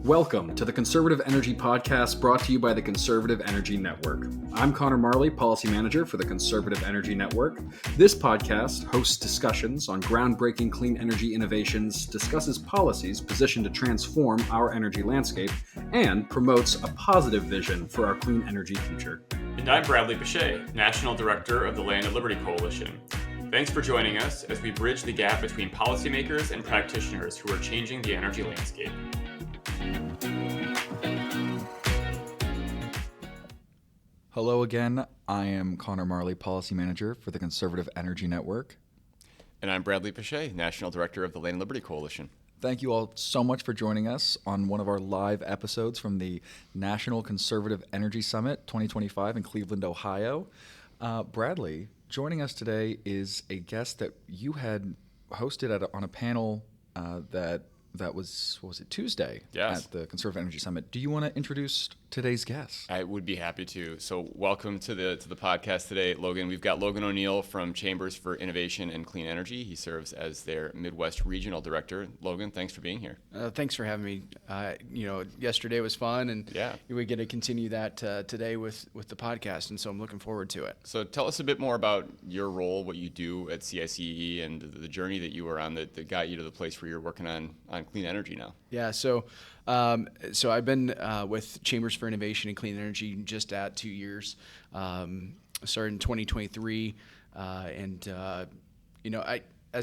Welcome to the Conservative Energy Podcast brought to you by the Conservative Energy Network. I'm Connor Marley, Policy Manager for the Conservative Energy Network. This podcast hosts discussions on groundbreaking clean energy innovations, discusses policies positioned to transform our energy landscape, and promotes a positive vision for our clean energy future. And I'm Bradley Bechet, National Director of the Land and Liberty Coalition. Thanks for joining us as we bridge the gap between policymakers and practitioners who are changing the energy landscape. Hello again, I am Connor Marley, Policy Manager for the Conservative Energy Network. And I'm Bradley Bechet, National Director of the Land and Liberty Coalition. Thank you all so much for joining us on one of our live episodes from the National Conservative Energy Summit 2025 in Cleveland, Ohio. Bradley, joining us today is a guest that you had hosted on a panel that was, what was it, Tuesday? Yes. At the Conservative Energy Summit. Do you want to introduce today's guest? I would be happy to. So welcome to the podcast today, Logan. We've got Logan O'Neill from Chambers for Innovation and Clean Energy. He serves as their Midwest Regional Director. Logan, thanks for being here. Thanks for having me. Yesterday was fun, and yeah, we get to continue that today with the podcast, and so I'm looking forward to it. So tell us a bit more about your role, what you do at CICE, and the journey that you were on that got you to the place where you're working on clean energy now. Yeah, so I've been with Chambers for Innovation and Clean Energy just at 2 years. Started in 2023, as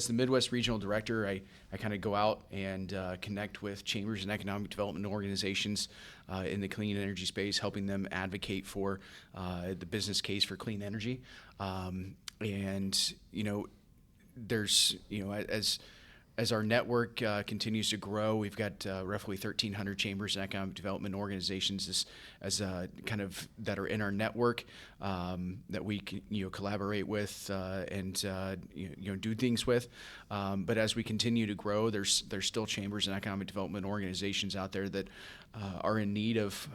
the Midwest Regional Director, I kind of go out and connect with chambers and economic development organizations in the clean energy space, helping them advocate for the business case for clean energy. As our network continues to grow, we've got roughly 1,300 chambers and economic development organizations that are in our network that we can collaborate with and do things with. But as we continue to grow, there's still chambers and economic development organizations out there that are in need of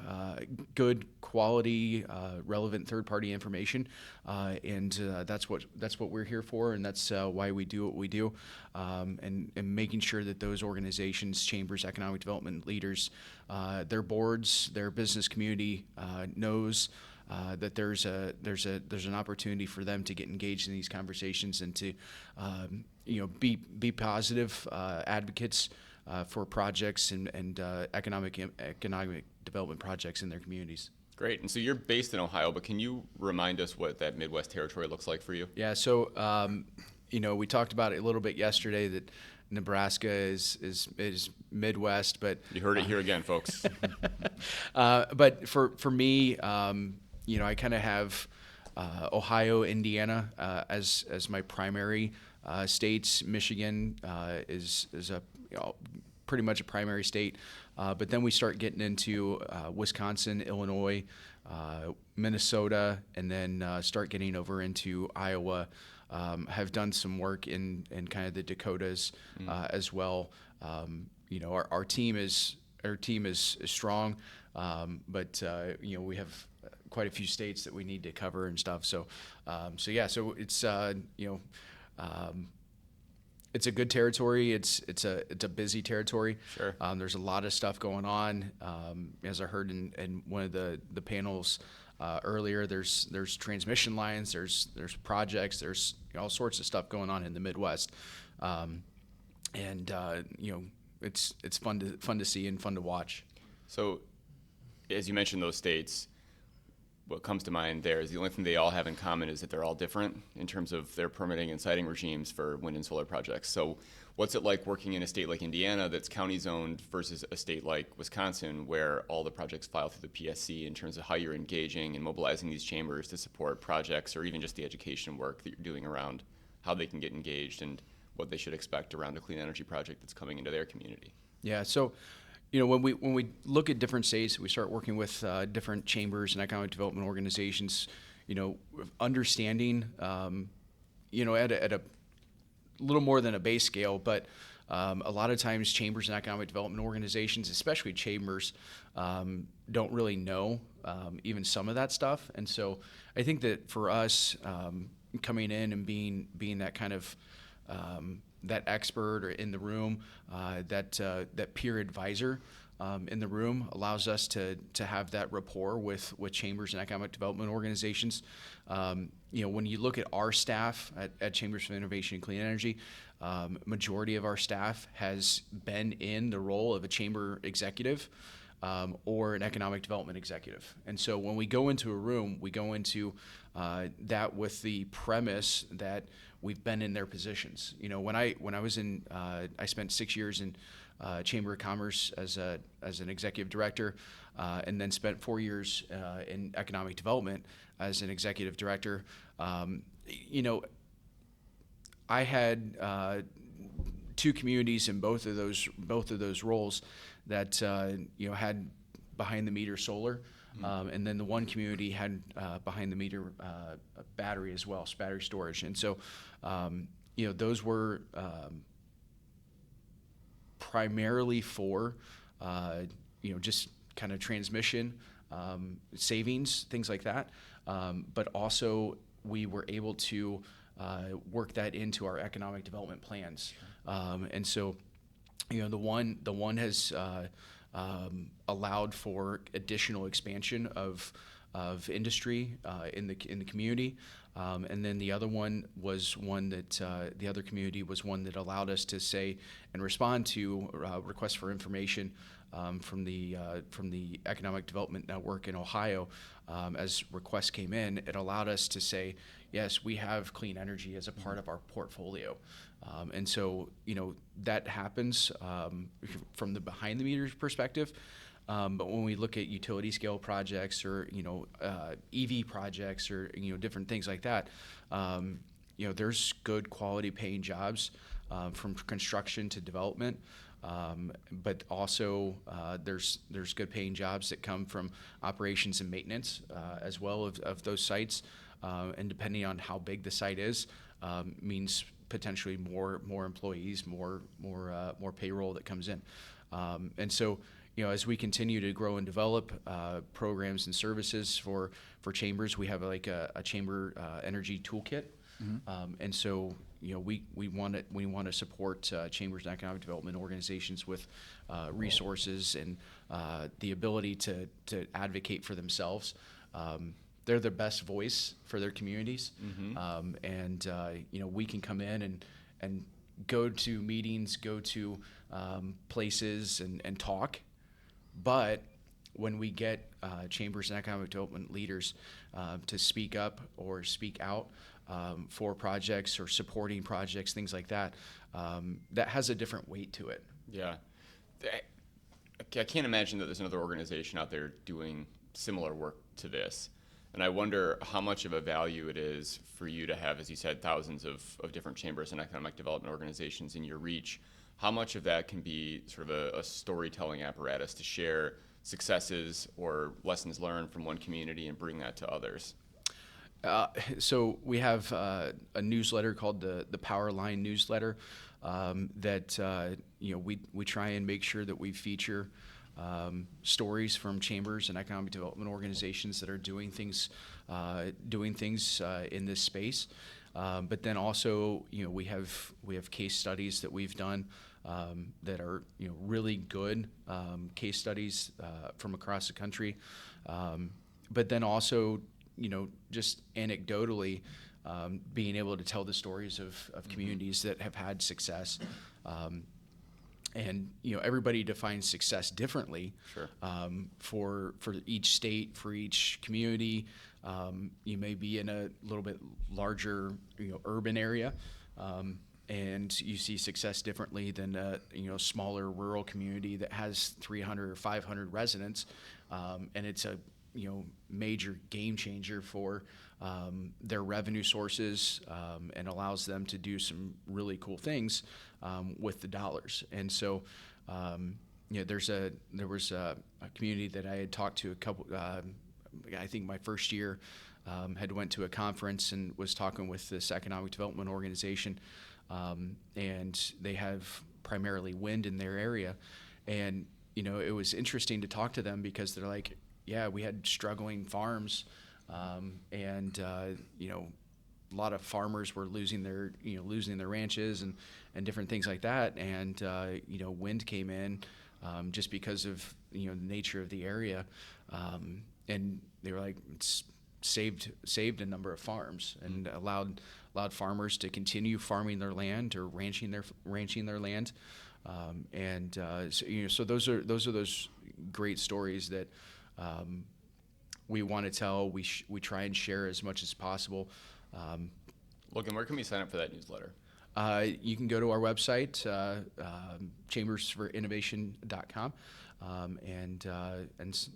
good quality, relevant third-party information, and that's what we're here for, and that's why we do what we do, and making sure that those organizations, chambers, economic development leaders, their boards, their business community knows that there's an opportunity for them to get engaged in these conversations and to be positive advocates for projects and economic development projects in their communities. Great. And so you're based in Ohio, but can you remind us what that Midwest territory looks like for you? Yeah. So we talked about it a little bit yesterday that Nebraska is Midwest, but you heard it here again, folks. But for me, I kind of have Ohio, Indiana as my primary states. Michigan is a pretty much a primary state, but then we start getting into Wisconsin, Illinois, Minnesota, and then start getting over into Iowa. Have done some work in kind of the Dakotas as well. Our team is strong, but we have quite a few states that we need to cover and stuff. So it's a good territory. It's a busy territory. Sure. There's a lot of stuff going on. As I heard in one of the panels earlier, there's transmission lines, there's projects, there's all sorts of stuff going on in the Midwest, it's fun to see and fun to watch. So, as you mentioned, those states, what comes to mind there is the only thing they all have in common is that they're all different in terms of their permitting and siting regimes for wind and solar projects. So what's it like working in a state like Indiana that's county zoned versus a state like Wisconsin where all the projects file through the PSC in terms of how you're engaging and mobilizing these chambers to support projects or even just the education work that you're doing around how they can get engaged and what they should expect around a clean energy project that's coming into their community? Yeah, so when we look at different states, we start working with different chambers and economic development organizations. Understanding, at a little more than a base scale, but a lot of times chambers and economic development organizations, especially chambers, don't really know even some of that stuff. And so I think that for us, coming in and being that kind of that expert or in the room, that peer advisor in the room allows us to have that rapport with chambers and economic development organizations. When you look at our staff at Chambers for Innovation and Clean Energy, majority of our staff has been in the role of a chamber executive or an economic development executive. And so when we go into a room, we go into that with the premise that we've been in their positions. When I was in, I spent 6 years in Chamber of Commerce as an executive director, and then spent 4 years in economic development as an executive director. I had two communities in both of those roles that had behind the meter solar, and then the one community had behind the meter battery as well, battery storage. And so those were primarily for just kind of transmission savings, things like that, but also we were able to work that into our economic development plans. And so the one has allowed for additional expansion of industry in the community, and then the other one was one that the other community was one that allowed us to say and respond to requests for information from the Economic Development Network in Ohio. As requests came in, it allowed us to say, yes, we have clean energy as a part of our portfolio. And so, that happens from the behind the meters perspective. But when we look at utility scale projects or, EV projects or, different things like that, there's good quality paying jobs from construction to development. But also there's good paying jobs that come from operations and maintenance as well of those sites. And depending on how big the site is, means potentially more employees, more payroll that comes in. And so, as we continue to grow and develop programs and services for chambers, we have like a chamber energy toolkit. Mm-hmm. And so, we want to support chambers and economic development organizations with resources and the ability to advocate for themselves. They're the best voice for their communities. Mm-hmm. And we can come in and go to meetings, go to places and talk. But when we get chambers and economic development leaders to speak up or speak out for projects or supporting projects, things like that, that has a different weight to it. Yeah. I can't imagine that there's another organization out there doing similar work to this. And I wonder how much of a value it is for you to have, as you said, thousands of different chambers and economic development organizations in your reach. How much of that can be sort of a storytelling apparatus to share successes or lessons learned from one community and bring that to others? So we have a newsletter called the Power Line newsletter that we try and make sure that we feature stories from chambers and economic development organizations that are doing things in this space. But then also, we have case studies that we've done that are really good case studies from across the country. But then also, just anecdotally, being able to tell the stories of communities that have had success. And everybody defines success differently. Sure. For each state, for each community, you may be in a little bit larger urban area, and you see success differently than a smaller rural community that has 300 or 500 residents, and it's a major game changer for their revenue sources, and allows them to do some really cool things with the dollars. And so, there was a community that I had talked to a couple. I think my first year had went to a conference and was talking with this economic development organization, and they have primarily wind in their area, and it was interesting to talk to them because they're like, yeah, we had struggling farms, and a lot of farmers were losing their ranches and different things like that. And wind came in just because of the nature of the area, and they were like, it's saved a number of farms and allowed farmers to continue farming their land or ranching their land, so those are those great stories that we want to tell. We try and share as much as possible. Logan, where can we sign up for that newsletter? You can go to our website, chambersforinnovation.com, and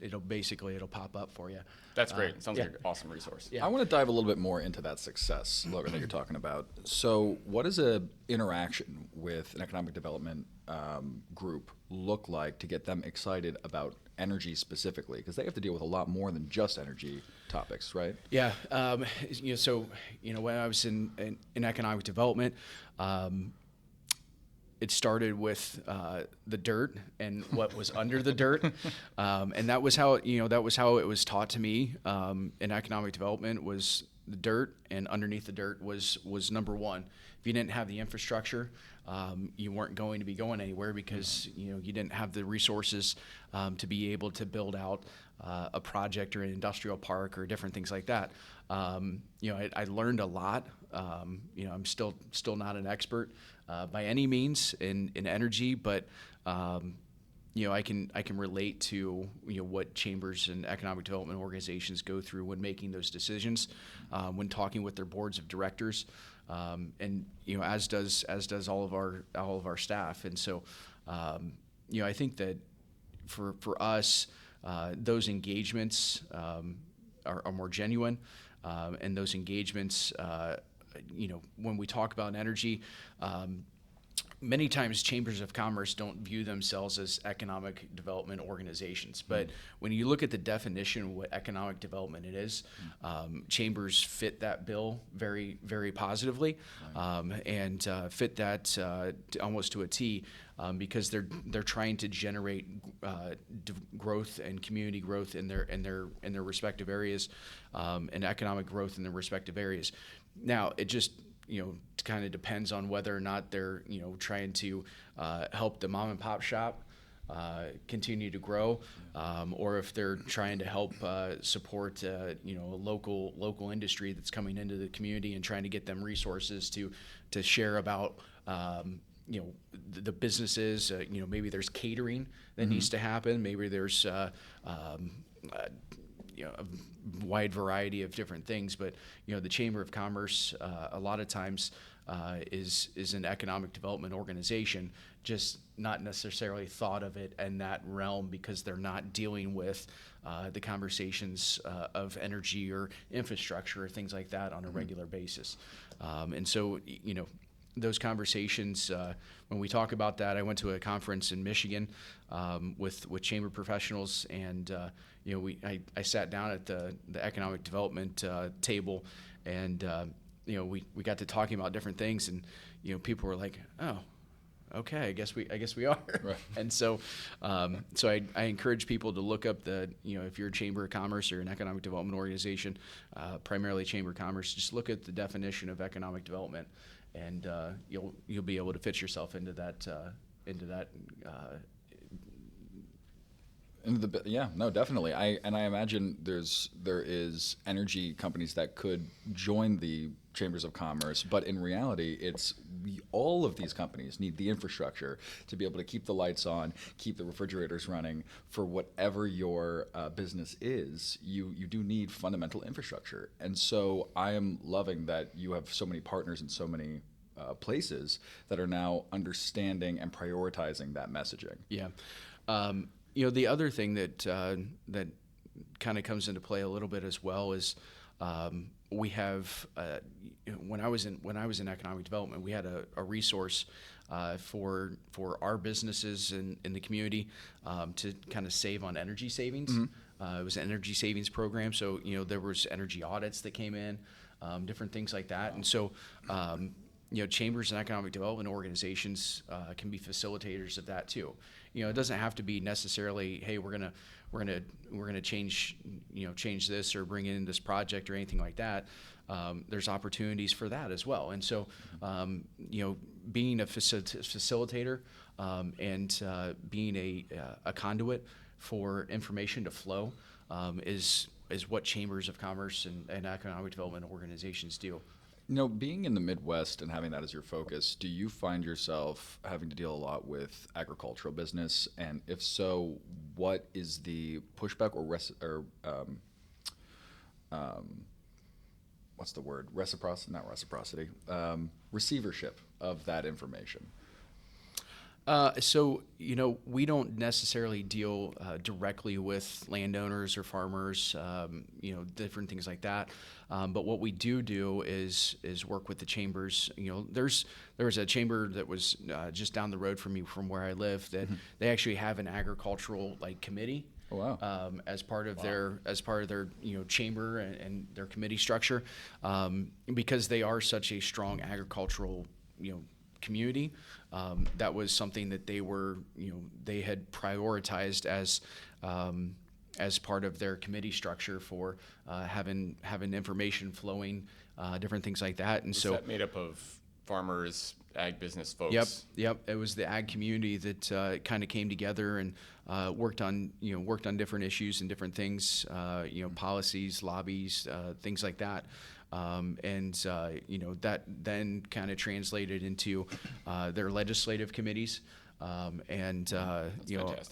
it'll pop up for you. That's great. It sounds like an awesome resource. Yeah. I want to dive a little bit more into that success, Logan, that you're talking about. So what does a interaction with an economic development group look like to get them excited about energy specifically? Because they have to deal with a lot more than just energy topics, right? Yeah. When I was in economic development, it started with the dirt and what was under the dirt, and that was how it was taught to me in economic development. Was the dirt, and underneath the dirt was number one. If you didn't have the infrastructure, you weren't going to be going anywhere, because you didn't have the resources to be able to build out a project or an industrial park or different things like that. I learned a lot. I'm still not an expert by any means in energy, but I can relate to what chambers and economic development organizations go through when making those decisions, when talking with their boards of directors, and as does all of our staff. And so I think that for us, those engagements are more genuine, and those engagements, when we talk about energy, many times chambers of commerce don't view themselves as economic development organizations. But when you look at the definition of what economic development it is, chambers fit that bill very, very positively, and fit that almost to a T, because they're trying to generate growth and community growth in their respective areas, and economic growth in their respective areas. Now, it just kind of depends on whether or not they're trying to help the mom and pop shop continue to grow, or if they're trying to help support a local industry that's coming into the community and trying to get them resources to share about the businesses. Maybe there's catering that needs to happen. Maybe there's a wide variety of different things, but the Chamber of Commerce a lot of times is an economic development organization, just not necessarily thought of it in that realm, because they're not dealing with the conversations of energy or infrastructure or things like that on a regular basis. And so those conversations, when we talk about that, I went to a conference in Michigan with chamber professionals, and I sat down at the economic development table, and we got to talking about different things, and people were like, oh, okay, I guess we are. Right. And so I encourage people to look up if you're a chamber of commerce or an economic development organization, primarily chamber of commerce, just look at the definition of economic development, and you'll be able to fit yourself into that. Definitely. I imagine there is energy companies that could join the chambers of commerce, but in reality, all of these companies need the infrastructure to be able to keep the lights on, keep the refrigerators running for whatever your business is. You do need fundamental infrastructure, and so I am loving that you have so many partners in so many places that are now understanding and prioritizing that messaging. Yeah. The other thing that kind of comes into play a little bit as well is we have when I was in economic development, we had a resource for our businesses in the community to kind of save on energy savings. It was an energy savings program, so there was energy audits that came in, different things like that, and so. Chambers and economic development organizations can be facilitators of that too. It doesn't have to be necessarily, hey, we're gonna change this or bring in this project or anything like that. There's opportunities for that as well. And so, being a facilitator and being a conduit for information to flow is what chambers of commerce and economic development organizations do. Being in the Midwest and having that as your focus, do you find yourself having to deal a lot with agricultural business? And if so, what is the pushback or what's the word? Receivership of that information? So we don't necessarily deal directly with landowners or farmers, different things like that. But what we do is work with the chambers. There was a chamber that was just down the road from me, from where I live, that they actually have an agricultural committee. Oh, wow. As part of their chamber and their committee structure, because they are such a strong agricultural community. That was something that they had prioritized as part of their committee structure for having information flowing, different things like that. And Was so that made up of farmers, ag business folks? Yep. It was the ag community that kind of came together and worked on different issues and different things, policies, lobbies, things like that. That then kind of translated into their legislative committees, and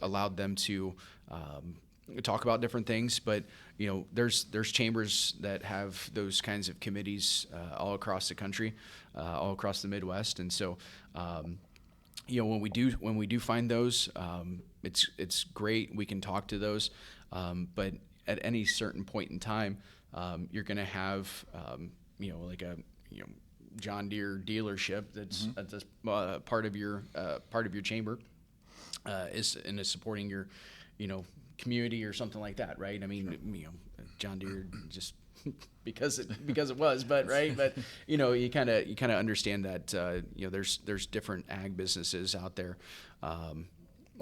allowed them to talk about different things. But there's chambers that have those kinds of committees all across the country, all across the Midwest, and so when we do find those, it's great. We can talk to those, but at any certain point in time, you're going to have like a John Deere dealership that's part of your chamber is supporting your community or something like that, right? I mean, John Deere just because it was, but right, but you kind of understand that there's different ag businesses out there.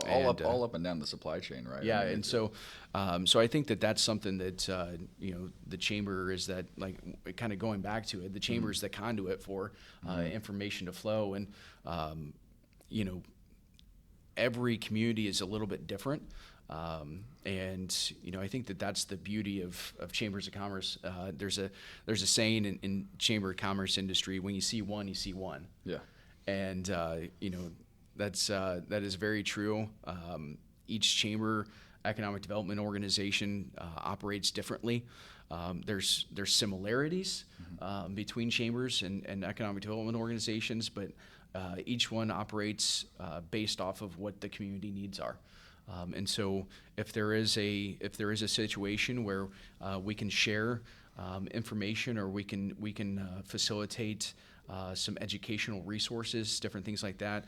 All up and down the supply chain, right? Yeah, and so I think that's something that the chamber is that kind of going back to it. The chamber is the conduit for information to flow, and every community is a little bit different, and I think that's the beauty of chambers of commerce. There's a saying in chamber of commerce industry: when you see one, you see one. Yeah, and that is very true. Each chamber economic development organization operates differently. There's similarities between chambers and economic development organizations, but each one operates based off of what the community needs are. And so if there is a situation where we can share information, or we can facilitate some educational resources, different things like that.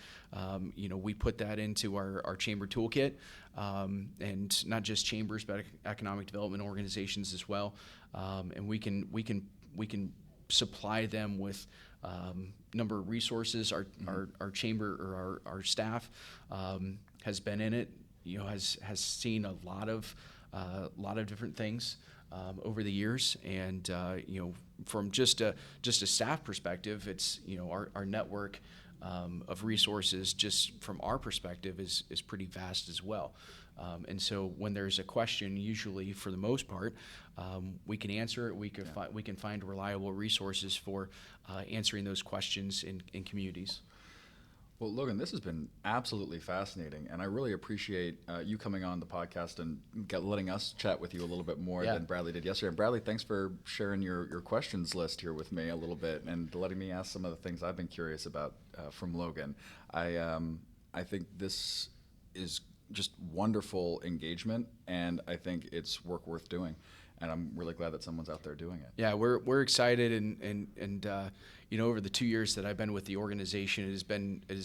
We put that into our chamber toolkit, and not just chambers, but economic development organizations as well. And we can supply them with number of resources. Our chamber, or our staff has been in it. Has seen a lot of different things over the years, and from just a staff perspective, it's our network of resources, just from our perspective, is pretty vast as well. And so when there's a question, usually for the most part, we can answer it. We can find reliable resources for answering those questions in communities. Well, Logan, this has been absolutely fascinating, and I really appreciate you coming on the podcast and letting us chat with you a little bit more than Bradley did yesterday. And Bradley, thanks for sharing your questions list here with me a little bit and letting me ask some of the things I've been curious about from Logan. I think this is just wonderful engagement, and I think it's work worth doing. And I'm really glad that someone's out there doing it. Yeah, we're excited, and over the 2 years that I've been with the organization, it has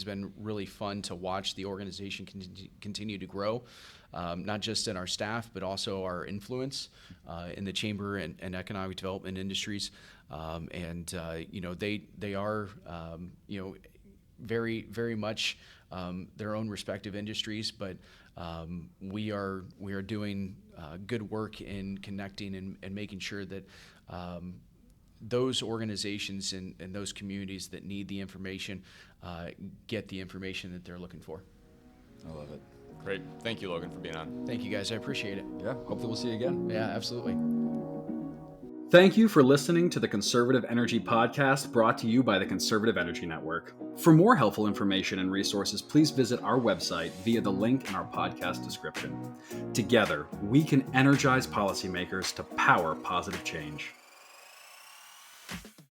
been really fun to watch the organization continue to grow, not just in our staff, but also our influence in the chamber and economic development industries. They are very, very much their own respective industries, but we are doing good work in connecting and making sure that those organizations and those communities that need the information get the information that they're looking for. I love it. Great. Thank you, Logan, for being on. Thank you, guys. I appreciate it. Yeah, hopefully we'll see you again. Yeah, absolutely. Thank you for listening to the Conservative Energy Podcast, brought to you by the Conservative Energy Network. For more helpful information and resources, please visit our website via the link in our podcast description. Together, we can energize policymakers to power positive change.